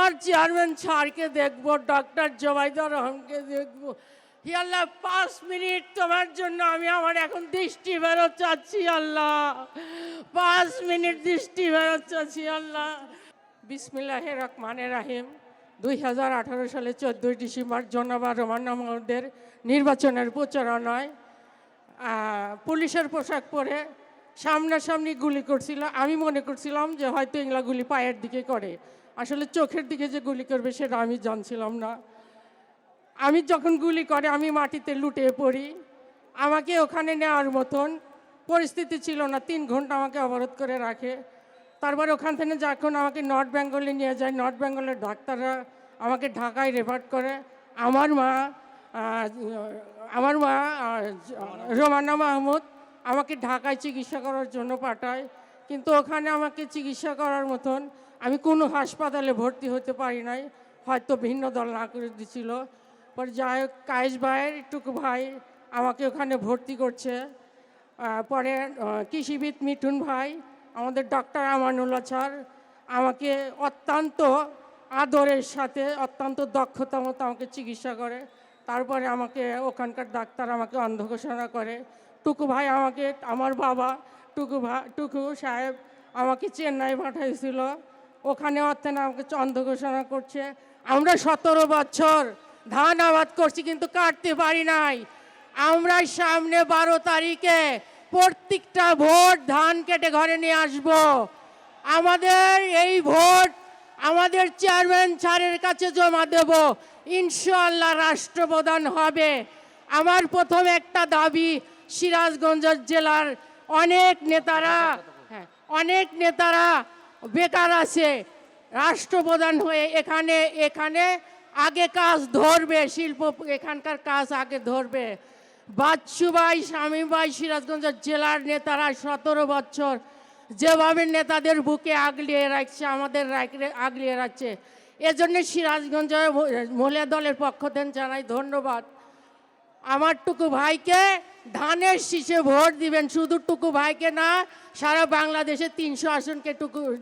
আমার চেয়ারম্যান স্যারকে দেখবো, ডক্টর জোবাইদুর রহমানকে দেখবো। হি আল্লাহ, 5 মিনিট তোমার জন্য আমি আমার এখন দৃষ্টি ফেরত চাচ্ছি আল্লাহ, 5 মিনিট দৃষ্টি ফেরত চাচ্ছি আল্লাহ। বিসমিল্লাহির রহমানির রহিম। 2018 সালে 14 ডিসেম্বর জনাব রোমান্না মহোদয়ের নির্বাচনের প্রচারণায় পুলিশের পোশাক পরে সামনাসামনি গুলি করছিল। আমি মনে করছিলাম যে হয়তো এগুলা গুলি পায়ের দিকে করে, আসলে চোখের দিকে যে গুলি করবে সেটা আমি জানছিলাম না। আমি যখন গুলি করে আমি মাটিতে লুটিয়ে পড়ি। আমাকে ওখানে নেওয়ার মতন পরিস্থিতি ছিল না, 3 ঘন্টা আমাকে অবরোধ করে রাখে। তারপরে ওখান থেকে যখন আমাকে নর্থ বেঙ্গলে নিয়ে যায়, নর্থ বেঙ্গলের ডাক্তাররা আমাকে ঢাকায় রেফার করে। আমার মা রোমান্না মাহমুদ আমাকে ঢাকায় চিকিৎসা করার জন্য পাঠায়, কিন্তু ওখানে আমাকে চিকিৎসা করার মতন আমি কোনো হাসপাতালে ভর্তি হতে পারি নাই, হয়তো ভিন্ন দল না করে দিছিল। পরে যাই হোক, কায়েস ভাইয়ের টুকু ভাই আমাকে ওখানে ভর্তি করছে। পরে কৃষিবিদ মিঠুন ভাই, আমাদের ডক্টর আমানুল্লাহ স্যার আমাকে অত্যন্ত আদরের সাথে অত্যন্ত দক্ষতা মতো আমাকে চিকিৎসা করে। তারপরে আমাকে ওখানকার ডাক্তার আমাকে অন্ধ ঘোষণা করে। টুকু ভাই আমাকে, আমার বাবা টুকু সাহেব আমাকে চেন্নাই পাঠাইছিল, ওখানে অর্থেন আমাকে অন্ধ ঘোষণা করছে। আমরা 17 বছর ধান আবাদ করছি কিন্তু কাটতে পারি নাই। আমরা সামনে 12 তারিখে প্রত্যেকটা ভোট ধান কেটে ঘরে নিয়ে আসব। আমাদের এই ভোট আমাদের চেয়ারম্যান স্যারের কাছে জমা দেব, ইনশাআল্লাহ রাষ্ট্রপ্রধান হবে। আমার প্রথম একটা দাবি, সিরাজগঞ্জ জেলার অনেক নেতারা বেকার আছে, রাষ্ট্রপ্রধান হয়ে এখানে আগে কাজ ধরবে, শিল্প এখানকার কাজ আগে ধরবে। বাচ্চু ভাই, শামীম ভাই, সিরাজগঞ্জ জেলার নেতারা 17 বছর যেভাবে নেতাদের বুকে আগলিয়ে রাখছে, আমাদের আগলিয়ে রাখছে, এজন্য সিরাজগঞ্জ মহিলা দলের পক্ষ থেকে জানাই ধন্যবাদ। আমার টুকু ভাইকে ধানের শীষে ভোট দিবেন, শুধু টুকু ভাইকে না, সারা বাংলাদেশে 300 আসনকে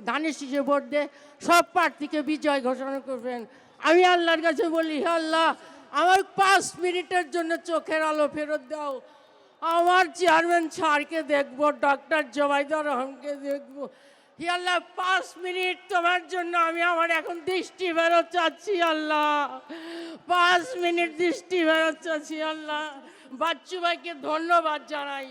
ধানের শীষে ভোট দিয়ে সব প্রার্থীকে বিজয় ঘোষণা করবেন। আমি আল্লাহর কাছে বলি, হে আল্লাহ, আমার 5 মিনিটের জন্য চোখের আলো ফেরত দাও। আমার চেয়ারম্যান স্যারকে দেখবো, ডক্টর জোবাইদুর রহমানকে দেখবো। হে আল্লাহ, 5 মিনিট তোমার জন্য আমি আমার এখন দৃষ্টি ফেরত চাচ্ছি আল্লাহ, 5 মিনিট দৃষ্টি ফেরত চাচ্ছি আল্লাহ। বাচ্চু ভাইকে ধন্যবাদ জানাই।